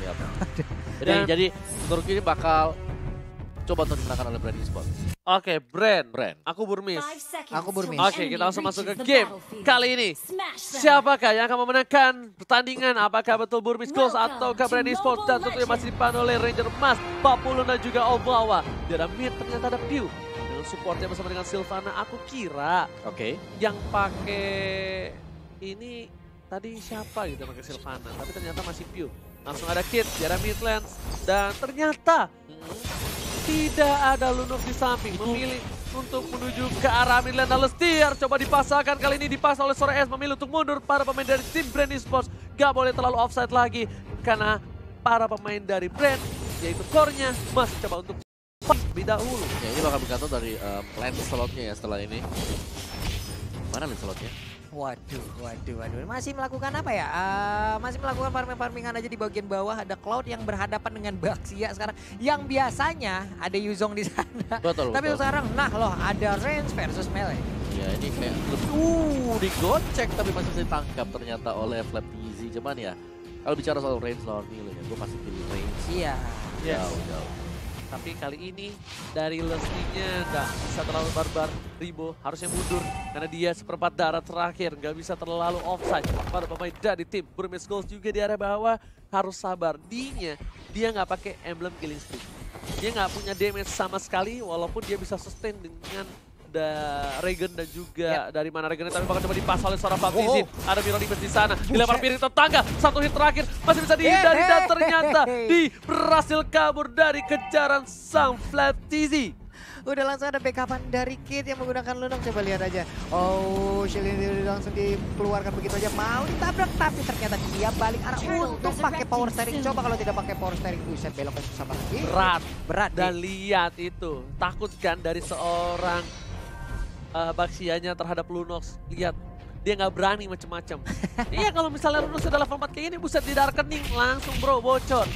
Siap. Jadi menurutku ini bakal coba untuk dimenangkan oleh Brand Esports. Oke, Brand. Aku Burmis. Aku Burmis. Oke, kita langsung masuk ke game kali ini. Siapakah yang akan memenangkan pertandingan? Apakah betul Burmis Goals atau Brand Esports? Dan tentunya masih dipandu oleh Ranger Mas, Papulun dan juga Obawa. Di ada mid ternyata ada Pew. Dengan supportnya bersama dengan Sylvana, aku kira yang pakai ini tadi siapa gitu pakai Sylvana. Tapi ternyata masih Pew. Langsung ada Kid, di ada Midlands. Dan ternyata tidak ada Lunox di samping, memilih untuk menuju ke arah Midland. Dan Lestiar coba dipasangkan, kali ini dipasang oleh Sore S, memilih untuk mundur. Para pemain dari tim Brand Esports gak boleh terlalu offside lagi, karena para pemain dari Brand, yaitu core-nya, masih coba untuk lebih dahulu. Ya, ini bakal bergantung dari lane slotnya ya setelah ini. Mana lane slotnya? Waduh. Masih melakukan apa ya? Masih melakukan farming-farmingan aja di bagian bawah. Ada Cloud yang berhadapan dengan Baxia sekarang. Yang biasanya ada Yuzong di sana. Betul. Tapi sekarang, nah loh, ada Range versus Melee. Ya, ini kayak digocek tapi masih bisa ditangkap ternyata oleh Flap Easy. Cuman ya, kalau bicara soal range lawan Milo ya, gue pasti pilih range. Iya. Jauh. Tapi kali ini dari Leslie-nya nggak bisa terlalu barbar. Ribo harusnya mundur karena dia seperempat darah terakhir. Nggak bisa terlalu offside. Para pemain dari tim Burmis Goals juga di area bawah harus sabar. Dia nggak pakai emblem killing streak. Dia nggak punya damage sama sekali walaupun dia bisa sustain dengan Regen dan juga dari mana Regennya, tapi bakal coba dipasang oleh seorang Baptizin. Ada Miro di sana, dilempar piring tetangga, satu hit terakhir masih bisa dihindari dan ternyata berhasil kabur dari kejaran sang Baptizin. Udah langsung ada backupan dari Kid yang menggunakan Lunox, coba lihat aja. Oh, shield ini langsung dikeluarkan begitu aja, mau ditabrak tapi ternyata dia balik arah untuk pakai power steering. Coba kalau tidak pakai power steering, buset beloknya susah banget. Berat. Dan lihat itu, takut kan dari seorang Baxianya terhadap Lunox. Lihat, dia nggak berani macam-macam. Iya, kalau misalnya Lunox sudah level 4 kayak ini, buset di darkening langsung bro, bocor.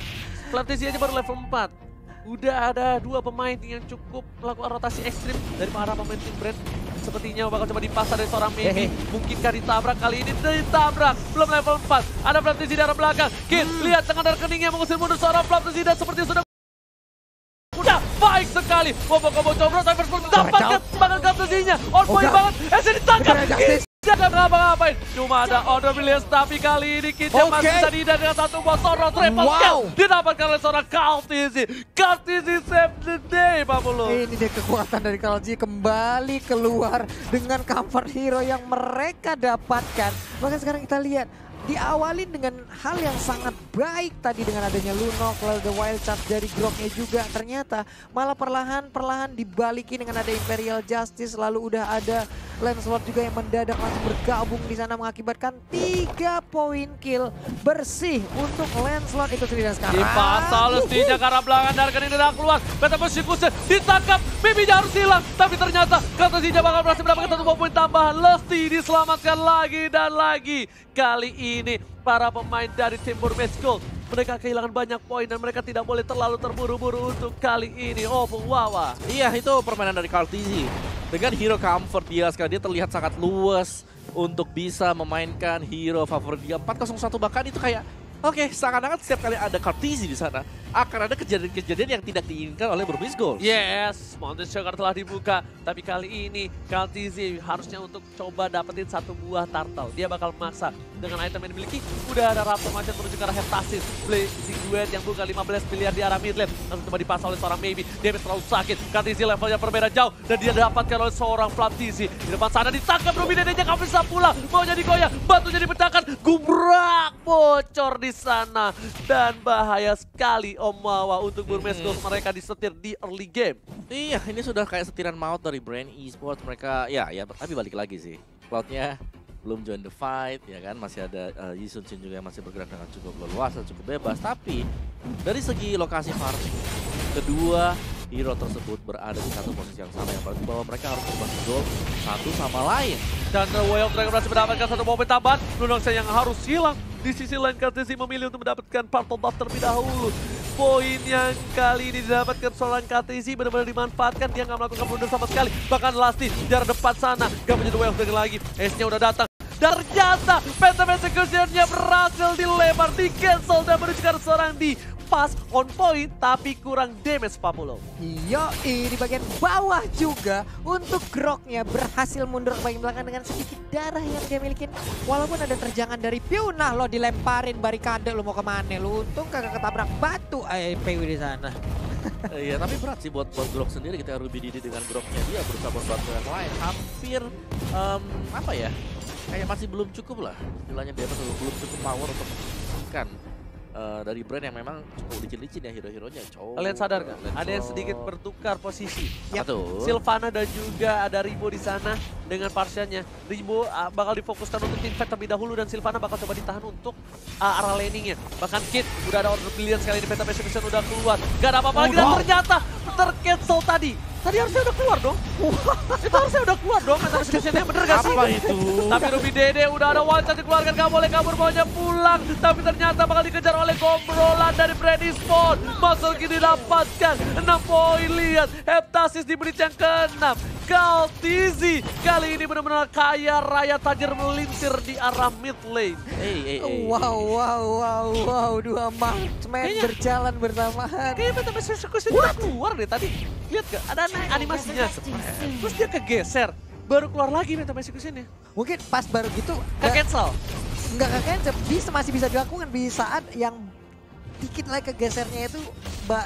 Baptizin aja baru level 4. Udah ada dua pemain yang cukup melakukan rotasi ekstrim dari para pemain tim Brand. Sepertinya bakal coba dipasang dari seorang Maybe. Mungkinkah ditabrak kali ini? Ditabrak, belum level 4. Ada Baptizin di arah belakang. Kid, lihat dengan darkeningnya mengusir mundur seorang Baptizin dan seperti sudah baik sekali. Bobo coba tapi mendapatkan semangat Baptizinnya. On point banget. Esnya ditangkap. Jangan ngapa-ngapain. Cuma ada order Williams tapi kali ini Kidnya masih bisa dihindar dengan satu motor triple kill. Didapatkan oleh seorang Kaltizi. Kaltizi save the day, Pak Mulu. Ini dia kekuatan dari Kaltizi kembali keluar dengan comfort hero yang mereka dapatkan. Maka sekarang kita lihat, diawalin dengan hal yang sangat baik tadi dengan adanya Lunox, lalu ada wild charge dari Groknya juga. Ternyata malah perlahan-perlahan dibalikin dengan ada Imperial Justice, lalu udah ada Lancelot juga yang mendadak langsung bergabung di sana mengakibatkan 3 poin kill bersih untuk Lancelot itu sendiri. Dan sekarang dipasang Lestinya ke arah belakang, Darkan ini udah keluar. Beta persekusi ditangkap, Miminya harus hilang. Tapi ternyata Kaltizi bakal berhasil mendapatkan 1 poin tambahan. Lesti diselamatkan lagi dan lagi. Kali ini para pemain dari tim Burmis Goals, mereka kehilangan banyak poin dan mereka tidak boleh terlalu terburu-buru untuk kali ini. Oh, Wawa. Iya, itu permainan dari Kaltizi. Dengan hero comfort dia sekarang, dia terlihat sangat luas untuk bisa memainkan hero favorit dia. 401 bahkan itu kayak, oke, seakan-akan setiap kali ada Kaltizi di sana, akan ada kejadian-kejadian yang tidak diinginkan oleh Burmis Goals. Yes, Mountain Sugar telah dibuka. Tapi kali ini Kaltizi harusnya untuk coba dapetin 1 buah turtle. Dia bakal memaksa dengan item yang dimiliki. Udah ada Raptor Macet menuju ke arah Heptasis. Blazing Duet yang buka 15 miliar di arah midlane. Langsung coba dipasang oleh seorang Maybe. Dia terlalu sakit. Kaltizi levelnya berbeda jauh. Dan dia dapatkan oleh seorang Baptizin. Di depan sana ditangkap Ruby Dedenya nggak bisa pulang. Maunya digoyah, batunya dipecahkan. Gubrak, bocor di sana. Dan bahaya sekali Om Wawa untuk Burmis Goals, mereka disetir di early game. Iya, ini sudah kayak setiran maut dari Brand Esports. Mereka, ya tapi balik lagi sih. Cloud-nya belum join the fight, ya kan. Masih ada Yi Sun-shin juga yang masih bergerak dengan cukup leluasa, cukup bebas. Tapi dari segi lokasi farming, kedua hero tersebut berada di satu posisi yang sama, yang berarti bahwa mereka harus berbagi gol satu sama lain. Dan The Way of Dragon berhasil mendapatkan 1 momen tambahan. Lunox yang harus hilang. Di sisi lain Kaltizi memilih untuk mendapatkan Purple Buff terlebih dahulu. Poin yang kali ini didapatkan seorang Kaltizi benar-benar dimanfaatkan. Dia nggak melakukan blunder sama sekali. Bahkan Lasti jarak depan sana. Gak punya The Way of Dragon lagi. S-nya udah datang. Dan ternyata Phantom Execution-nya berhasil dilempar, di cancel dan menuju seorang di pas on point tapi kurang damage Papulo. Yoi, di bagian bawah juga untuk Groknya berhasil mundur ke bagian belakang dengan sedikit darah yang dia miliki. Walaupun ada terjangan dari Piu, nah lo dilemparin barikade, lo mau kemana? Lo untung kagak ketabrak batu PW di sana. Iya, tapi berat sih buat Grok sendiri. Kita Ruby Didi dengan Groknya dia berusaha membantu yang lain. Hampir apa ya? Kayak masih belum cukup lah. Istilahnya dia belum cukup power untuk menghentikan dari brand yang memang cukup licin-licin ya hero-heronya. Kalian sadar nggak? Ada yang sedikit bertukar posisi. Betul. Sylvana dan juga ada Ribo di sana dengan Parsiannya. Ribo bakal difokuskan untuk team fight terlebih dahulu dan Sylvana bakal coba ditahan untuk arah laningnya. Bahkan Kid udah ada order brilliant sekali di Phantom Execution udah keluar. Gak ada apa-apa lagi dan ternyata tercancel tadi. Tadi harusnya udah keluar dong. Itu harusnya udah keluar dong Phantom Execution-nya, bener gak sih? Apa itu? Tapi Ruby Dede udah ada one shot dikeluarkan, gak boleh kabur, maunya pulang. Tapi ternyata bakal dikejar oleh gomrolan dari Brady Spawn. Muscle Kid didapatkan 6 poin, lihat. Heptasis di menit yang ke-6. Kaltizi kali ini benar-benar kaya raya tajir melintir di arah mid lane. Wow, dua marksman berjalan bersamaan. Kayaknya Phantom Execution udah keluar deh tadi. Lihat gak? Ada animasinya. Terus dia kegeser. Baru keluar lagi Phantom Execution-nya. Mungkin pas baru gitu Ke-cancel. Enggak ke-cancel, masih bisa dilakukan di saat yang dikit lagi kegesernya itu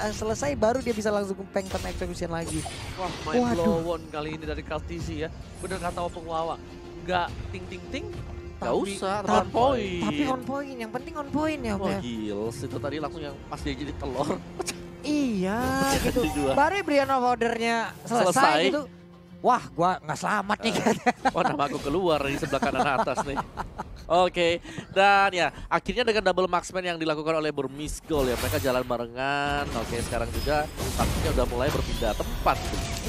selesai baru dia bisa langsung Phantom Execution lagi. Wah, mind blown kali ini dari Kaltizi ya. Bener kata Opung Wawa. Nggak ting-ting-ting. Gak usah, on point. Tapi on point, yang penting on point ya. Wah Gils, itu tadi langsung yang pas dia jadi telur. Iya gitu. Jadi dua. Baru Brian of Order-nya selesai gitu. Wah, gua nggak selamat nih. Oh, nama aku keluar di sebelah kanan atas nih. Oke, dan ya akhirnya dengan double marksman yang dilakukan oleh Burmese Gold ya, mereka jalan barengan. Oke, sekarang juga takutnya udah mulai berpindah tempat.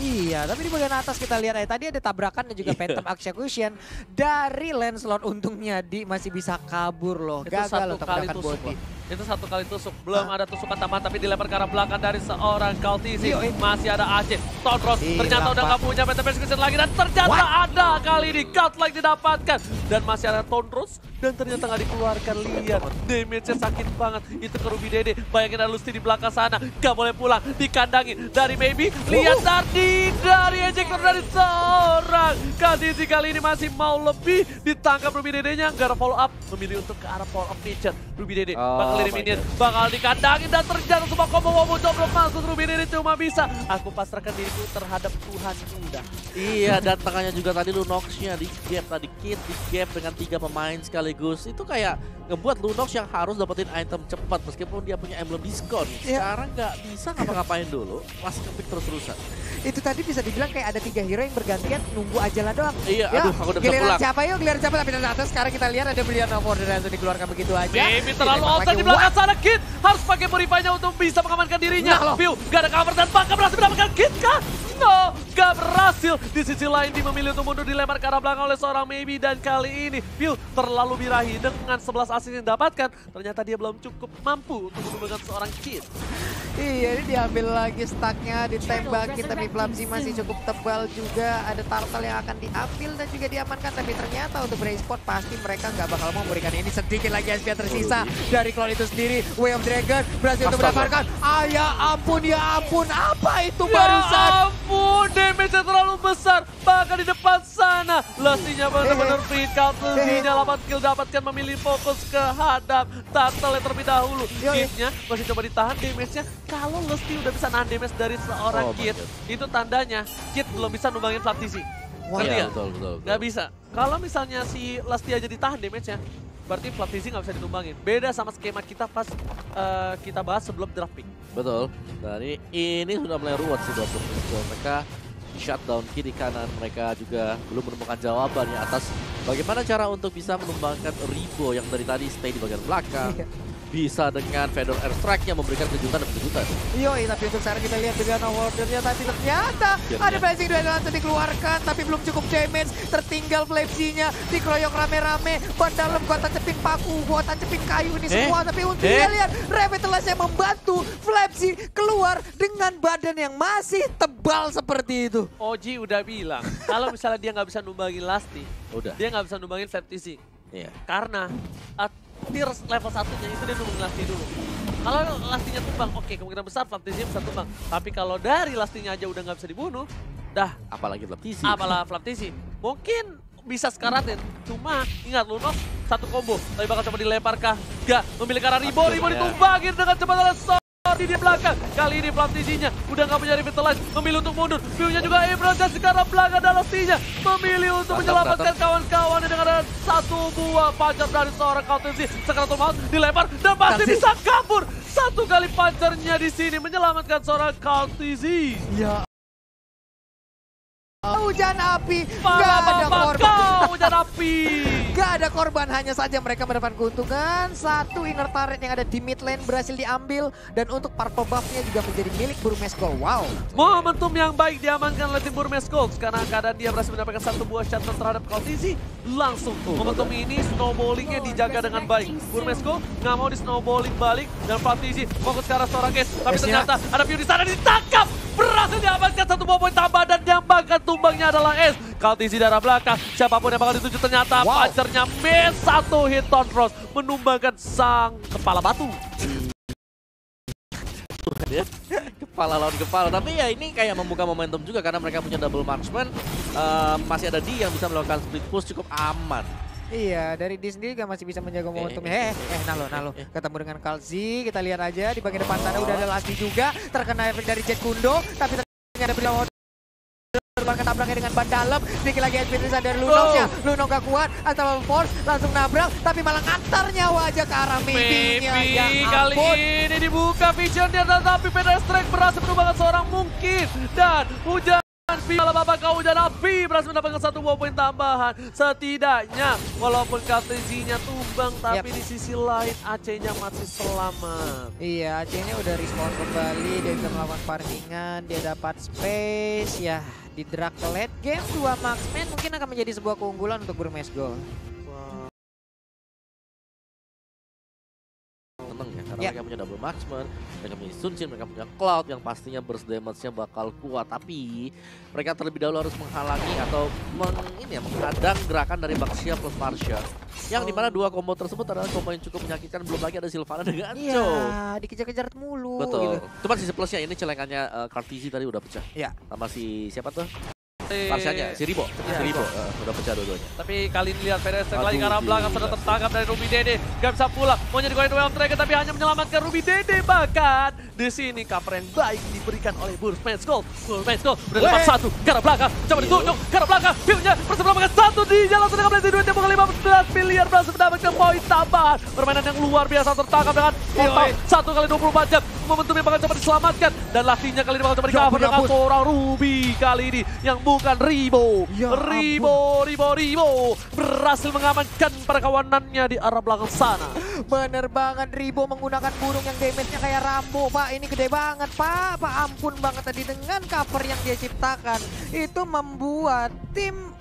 Iya, tapi di bagian atas kita lihat tadi ada tabrakan dan juga Phantom Execution dari Lancelot. Untungnya masih bisa kabur loh. Gagal loh tabrakan body. Itu satu kali tusuk, belum ada tusukan tambahan tapi dilempar ke arah belakang dari seorang Kaltizi. Masih ada Aceh, Tondros ternyata udah nggak punya Phantom Execution lagi dan ternyata ada kali ini Godlike didapatkan. Dan masih ada Tondros dan ternyata nggak dikeluarkan, lihat damage-nya sakit banget. Itu ke Ruby Dede, bayangin ada Lusty di belakang sana, gak boleh pulang, dikandangin dari Maybe. Lihat tadi dari ejector dari seorang Kaltizi kali ini masih mau lebih, ditangkap Ruby Dede-nya, gak ada follow up, memilih untuk ke arah power of nature. Ruby Dede bakal eliminate, bakal dikandangin dan terjadi semua combo coba masuk. Ruby Dede cuma bisa, aku pasrahkan diriku terhadap Tuhan udah. Iya, dan tengahnya juga tadi Lunox-nya di gap tadi, Kid di gap dengan 3 pemain sekaligus. Itu kayak ngebuat Lunox yang harus dapetin item cepat meskipun dia punya emblem diskon. Sekarang nggak bisa ngapa-ngapain dulu, masih kepick terus-terusan. Itu tadi bisa dibilang kayak ada 3 hero yang bergantian nunggu ajalah doang. Iya, ya, aduh aku udah bisa giliran pulang. siapa yuk, giliran siapa, tapi ternyata sekarang kita lihat ada Brian of Order yang dikeluarkan begitu aja. Maybe terlalu outside di belakang sana, Kid harus pakai Purify-nya untuk bisa mengamankan dirinya. Piu gak ada cover dan bakal berhasil mendapatkan Kid kah? No, gak berhasil. Di sisi lain dia memilih untuk mundur, dilempar ke arah belakang oleh seorang Maybe. Dan kali ini Piu terlalu birahi dengan 11 assist yang didapatkan. Ternyata dia belum cukup mampu untuk menurunkan seorang Kid. Iya, ini diambil lagi stacknya, ditembakin, tapi Flapsy masih cukup tebal juga. Ada Turtle yang akan diambil dan juga diamankan, tapi ternyata untuk Brave Spot pasti mereka nggak bakal mau memberikan ini. Sedikit lagi SP tersisa dari klon itu sendiri. Way of Dragon berhasil untuk mendapatkan. Ya ampun, apa itu barusan? Ya ampun, damage-nya terlalu besar. Bahkan di depan sana, Lusty-nya benar-benar free. Kaltizi-nya 8 kill dapatkan, memilih fokus ke hadap Turtle yang terlebih dahulu. Kid-nya masih coba ditahan damage-nya. Kalau Lusty udah bisa nahan damage dari seorang Kid, itu tandanya Kid belum bisa numbangin Flaptizi. Iya, betul. Gak bisa. Kalau misalnya si Lusty aja ditahan damage-nya, berarti Flaptizi gak bisa ditumbangin. Beda sama skema kita pas kita bahas sebelum draft pick. Betul. Dari ini sudah mulai ruwet sih buat mereka. Shutdown kiri kanan, mereka juga belum menemukan jawabannya atas bagaimana cara untuk bisa menumbangkan Ribo yang dari tadi stay di bagian belakang. bisa dengan Fedor Airstrike-nya memberikan kejutan demi kejutan. Yoi, tapi untuk sekarang kita lihat dengan ordernya tadi ternyata ada blessing dari langsung dikeluarkan, tapi belum cukup damage. Tertinggal Flapsy-nya, dikeroyok rame-rame, ban dalam gua tancapin paku, gua tancapin kayu ini semua. Tapi untungnya lihat, Revitalize yang membantu Flapsy keluar dengan badan yang masih tebal seperti itu. Oji udah bilang, kalau misalnya dia nggak bisa numbangin Lasti, dia nggak bisa numbangin Flapsy. Iya. Karena tier level 1-nya itu dia numbangin Lasti dulu. Kalau Lastinya tumbang, oke, kemungkinan besar Flapsy bisa tumbang. Tapi kalau dari Lastinya aja udah nggak bisa dibunuh, dah. Apalagi Flapsy. Flapsy. Mungkin bisa sekaratin. Cuma ingat Lunox satu combo. Tapi bakal coba dilempar kah? Gak. Memilih ke arah Ribo. Ribo ditumbangin dengan cepat oleh Sorry di belakang. Kali ini Flapsy-nya udah nggak punya Revitalize. Memilih untuk mundur. View-nya juga Ibra dan sekarang belakang dan Lastinya memilih untuk menyelamatkan kawan-kawannya dengan satu buah pancar dari seorang Kautenzi. Sekarang Maut dilempar dan pasti bisa kabur. Satu kali pancarnya di sini menyelamatkan seorang Kautenzi. Ya. Hujan api, gak ada korban. Hujan api. Gak ada korban, hanya saja mereka mendapat keuntungan. Satu inner turret yang ada di mid lane berhasil diambil. Dan untuk purple buff-nya juga menjadi milik Burmese Gold. Wow. Momentum yang baik diamankan oleh tim Burmese Gold. Karena keadaan dia berhasil mendapatkan satu buah shutdown terhadap Kautenzi. Langsung momentum ini snowballingnya dijaga dengan baik. Burmese Gold gak mau di snowballing balik. Dan Flapsy fokus ke arah seorang Ace. Tapi ternyata ada view di sana ditangkap. Berhasil diamankan satu buah poin tambah dan yang bakal tumbangnya adalah Ace. Kautenzi darah belakang, siapapun yang bakal dituju ternyata pancernya miss. Satu hit Tonfrost menumbangkan sang kepala batu. Kepala lawan kepala, tapi ya ini kayak membuka momentum juga karena mereka punya double marksman. Masih ada D yang bisa melakukan split push cukup aman. Iya, dari D sendiri masih bisa menjaga momentumnya. Nalo. Ketemu dengan Kalzi, kita lihat aja di bagian depan sana udah ada Lasti juga. Terkena efek dari Jet Kundo, tapi ternyata beliau tabraknya dengan ban dalam. Sedikit lagi advantage dari Lunox-nya. Lunox gak kuat, atau force langsung nabrak, tapi malah ngantar nyawa aja ke arah Maybe-nya. Kali ini dibuka visionnya, tetapi Airstrike berhasil menumbangkan seorang mungkin. Dan hujan malah babak hujan api berhasil mendapatkan satu buah poin tambahan. Setidaknya walaupun Kautenzi-nya tumbang, tapi di sisi lain AC-nya masih selamat. Iya, AC-nya udah respawn kembali, dia bisa melakukan farmingan, dia dapat space. Ya, di drag ke late game 2 marksman mungkin akan menjadi sebuah keunggulan untuk Burmese Gold. Seneng ya, karena mereka punya double marksman, mereka punya Sun Jin, mereka punya Cloud yang pastinya burst damage-nya bakal kuat. Tapi mereka terlebih dahulu harus menghalangi atau menghadang gerakan dari Baxia plus Marsha. Yang dimana dua combo tersebut adalah combo yang cukup menyakitkan. Belum lagi ada Sylvana dengan Cho. Iya, dikejar-kejar mulu. Betul. Gitu. Cuman sisi plusnya ini celengannya Kartizi tadi udah pecah. Iya. Sama si siapa tuh? Marshanya, si Ribo. Udah pecah dua-duanya. Tapi kali ini lihat Airstrike lagi ke arah belakang, sudah tertangkap dari Ruby Dede. Gak bisa pulang, mau jadi Golden Wave Tracker tapi hanya menyelamatkan Ruby Dede. Bahkan di sini cover yang baik diberikan oleh Burmese Gold. Burmese Gold udah lepas satu ke arah belakang, coba ditunjuk ke arah belakang. View-nya berhasil mendapatkan satu di jalan sedangkan Blazing duitnya bukan 15 miliar berhasil mendapatkan poin tambahan. Permainan yang luar biasa tertangkap dengan total 1 kali 24 jam. Momentum yang bakal coba diselamatkan dan Lastinya kali ini bakal coba di-cover dengan seorang Ruby kali ini yang bukan Ribo. Ribo berhasil mengamankan perkawanannya di arah belakang sana. Bener banget, Ribo menggunakan burung yang damage-nya kayak Rambo, Pak. Ini gede banget, Pak. Ampun banget tadi dengan cover yang dia ciptakan. Itu membuat tim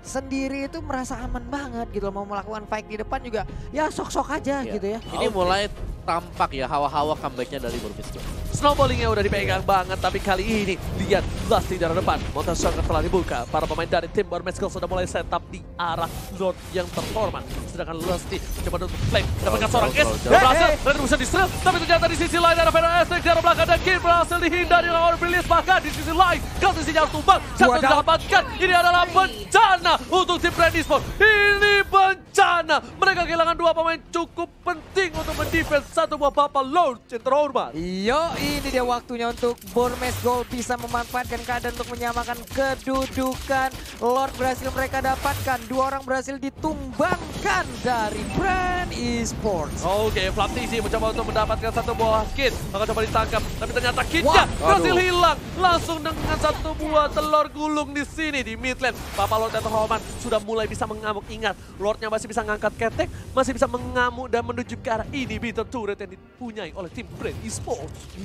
sendiri itu merasa aman banget gitu loh. Mau melakukan fight di depan juga ya sok-sok aja gitu ya. Ini mulai tampak ya hawa-hawa comeback-nya dari Burmese Gold. Snowballingnya udah dipegang banget, tapi kali ini lihat Lasti dari depan. Motor Shocker telah dibuka. Para pemain dari tim Burmese Gold sudah mulai setup di arah Lord yang terhormat. Sedangkan Lasti mencoba untuk flank. Dapatkan seorang S. Berhasil. Dan bisa di-steal. Tapi ternyata di sisi lain ada Fedor Airstrike di arah belakang. Dan Kill berhasil dihindari oleh Orb Release. Bahkan di sisi lain Kautenzi harus tumbang. Satu didapatkan. Ini adalah bencana untuk tim Brand Esports. Ini bencana. Mereka kehilangan dua pemain cukup penting untuk mendefense satu buah Papa Lord yang terhormat. Yo, ini dia waktunya untuk Burmese Gold bisa memanfaatkan keadaan untuk menyamakan kedudukan. Lord berhasil mereka dapatkan, dua orang berhasil ditumbangkan dari Brand Esports. Oke, Flapsy mencoba untuk mendapatkan satu buah skin. Maka coba ditangkap, tapi ternyata kitnya berhasil hilang. langsung dengan satu buah telur gulung di sini di mid lane. Papa Lord atau Homan sudah mulai bisa mengamuk. Ingat, Lordnya masih bisa ngangkat ketek, masih bisa mengamuk dan menuju ke arah inhibitor turret yang dipunyai oleh tim Brand Esports.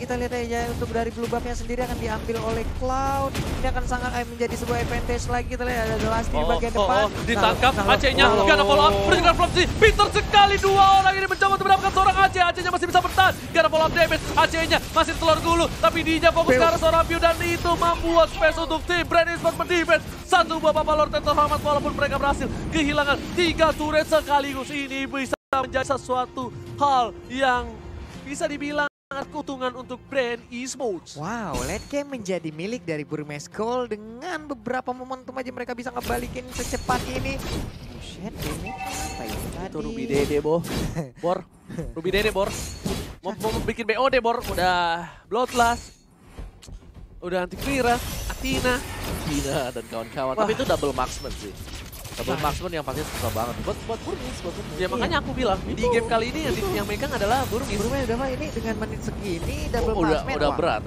Kita lihat aja untuk dari blue buff-nya sendiri akan diambil oleh Cloud. Ini akan sangat menjadi sebuah advantage lagi. Kita lihat ada Last di bagian depan. Ditangkap AC-nya, gak ada follow up, berikan flop sih. Pintar sekali dua orang ini mencoba untuk mendapatkan seorang AC. AC-nya masih bisa bertahan, gak ada follow up damage. AC-nya masih telur gulung, tapi dia fokus ke arah seorang Pew dan itu membuat space untuk tim Brand Esports mendefense satu buah Papa Lord yang terhormat walaupun mereka berhasil kehilangan 3 turret sekaligus. Ini bisa menjadi sesuatu hal yang bisa dibilang keuntungan untuk Brand Esports. Wow, late game menjadi milik dari Burmese Gold dengan beberapa momentum aja mereka bisa ngebalikin secepat ini. Buset, ini apa itu tadi? Itu Ruby Dede, Bor. Ruby Dede, Bor. Mau bikin BOD, Bor. Udah Bloodlust. Udah Antivirus, Athena dan kawan-kawan. Tapi itu double marksman sih. Double marksman yang pasti susah banget. Buat Burmese. Ya makanya aku bilang, di game kali ini yang megang adalah Burmese. Burmese udah ini dengan menit segini double marksman. Udah berat.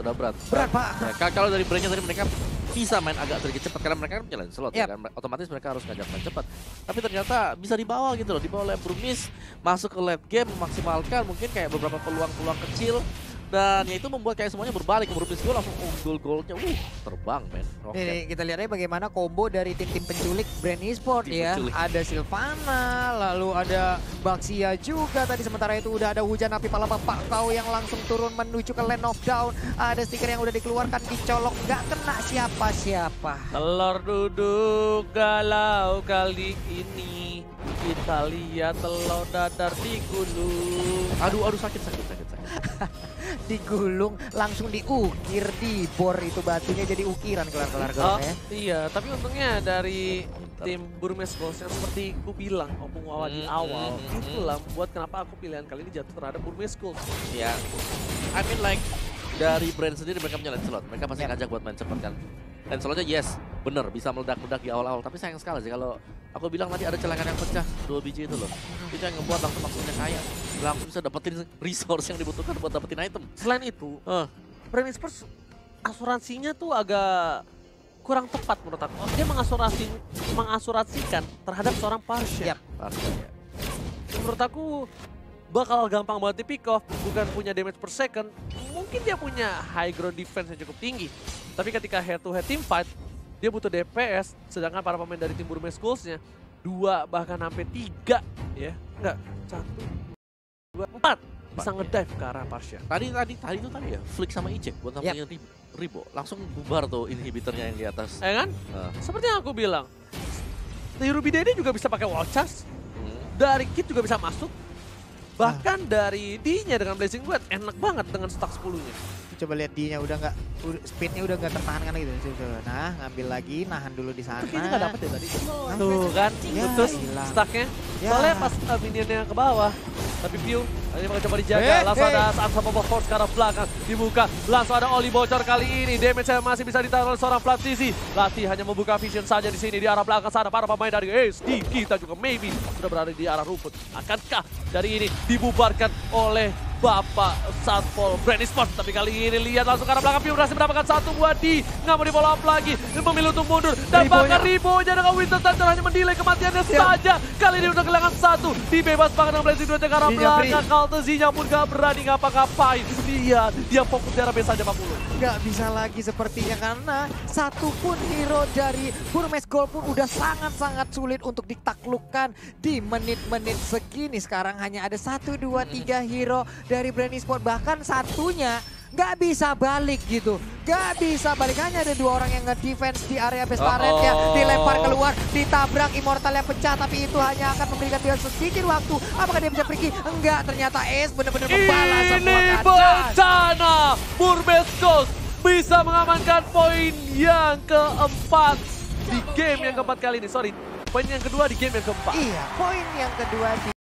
Berat, Pak. Ya, kalau dari brandnya tadi mereka bisa main agak sedikit cepat karena mereka kan jalan slot ya kan. Otomatis mereka harus ngajak main cepat. Tapi ternyata bisa dibawa gitu loh, dibawa oleh Burmese masuk ke late game memaksimalkan mungkin kayak beberapa peluang-peluang kecil. Dan ya itu membuat kayak semuanya berbalik. Burmese gue langsung unggul golnya. Terbang men. Ini kita lihat aja bagaimana combo dari tim-tim penculik Brand Esports ya. Ada Sylvana, lalu ada Baxia juga tadi. Sementara itu udah ada hujan api pala Pak Kau yang langsung turun menuju ke Land of Down. Ada stiker yang udah dikeluarkan, dicolok, nggak kena siapa-siapa. Telur duduk galau kali ini. Kita lihat telur dadar di gunung. Aduh sakit. Digulung, langsung diukir, dibor itu batunya jadi ukiran kelar-kelar ya. Iya, tapi untungnya dari tim Burmese Gold yang seperti aku bilang Opung Wawa di awal, itulah buat kenapa aku pilihan kali ini jatuh terhadap Burmese Gold. Ya, I mean like dari brand sendiri mereka punya lane slot, mereka pasti ngajak buat main cepat kan. Dan slotnya yes, bener bisa meledak-meledak di awal-awal, tapi sayang sekali sih kalau aku bilang tadi ada celengan yang pecah 2 biji itu loh. Itu yang membuat langsung maksudnya kaya, langsung bisa dapetin resource yang dibutuhkan buat dapetin item. Selain itu, Brand Esports asuransinya tuh agak kurang tepat menurut aku. Dia mengasurasikan terhadap seorang Parsha. Parsha ya. Menurut aku bakal gampang banget di pick off, bukan punya damage per second. Mungkin dia punya high ground defense yang cukup tinggi. Tapi ketika head to head team fight, dia butuh DPS, sedangkan para pemain dari tim Burmese Gold-nya 2 bahkan sampai 3 ya. Enggak, 1, 2, 4 bisa ngedive ke arah Parsha. Tadi itu ya, Flick sama Ijek buat namanya Ribo. Langsung bubar tuh inhibitornya yang di atas. Ya kan? Seperti yang aku bilang. Dari Ruby Dede juga bisa pakai wall charge. Dari Kit juga bisa masuk. Bahkan dari D-nya dengan Blazing Wet enak banget dengan stack 10-nya. Coba lihat D-nya udah nggak, speednya udah nggak tertahankan gitu. Nah, ngambil lagi, nahan dulu di sana. Kayaknya nggak dapet ya tadi. Tuh kan, putus stacknya. Soalnya pas minionnya ke bawah. Tapi Pew, tadi mau coba dijaga. Langsung ada saat sama Force ke arah belakang. Dibuka, langsung ada Oli bocor kali ini. Damage-nya masih bisa ditahan oleh seorang Flat Sisi. Latih hanya membuka vision saja di sini. Di arah belakang sana, para pemain dari SD. Kita juga maybe sudah berada di arah rumput. Akankah dari ini dibubarkan oleh Bapak Satpol Brand Esports? Tapi kali ini lihat langsung ke arah belakang. Pew berhasil mendapatkan satu buah D. Nggak mau di follow up lagi. Memilih untuk mundur. Dan bahkan Ribonya dengan Winston Thunder hanya mendelay kematiannya saja. Kali ini udah kehilangan satu. Dibebas banget dengan Blazing Duet ke arah belakang. Kaltezinya pun gak berani ngapa-ngapain. Lihat, dia fokus di arah base saja 40. Nggak bisa lagi sepertinya karena satu pun hero dari Burmese Gold pun udah sangat-sangat sulit untuk ditaklukkan di menit-menit segini. Sekarang hanya ada 1, 2, 3 hero dari Brand Esports, bahkan satunya nggak bisa balik gitu. Nggak bisa balik, hanya ada 2 orang yang nge-defense di area base turret ya. Dilempar keluar, ditabrak, Immortal yang pecah, tapi itu hanya akan memberikan dia sedikit waktu. Apakah dia bisa pergi? Enggak, ternyata Ace benar-benar membalas semua keadaan. Ini bencana, Burmese Gold bisa mengamankan poin yang keempat di game yang keempat kali ini. Sorry, poin yang kedua di game yang keempat. Iya, poin yang kedua di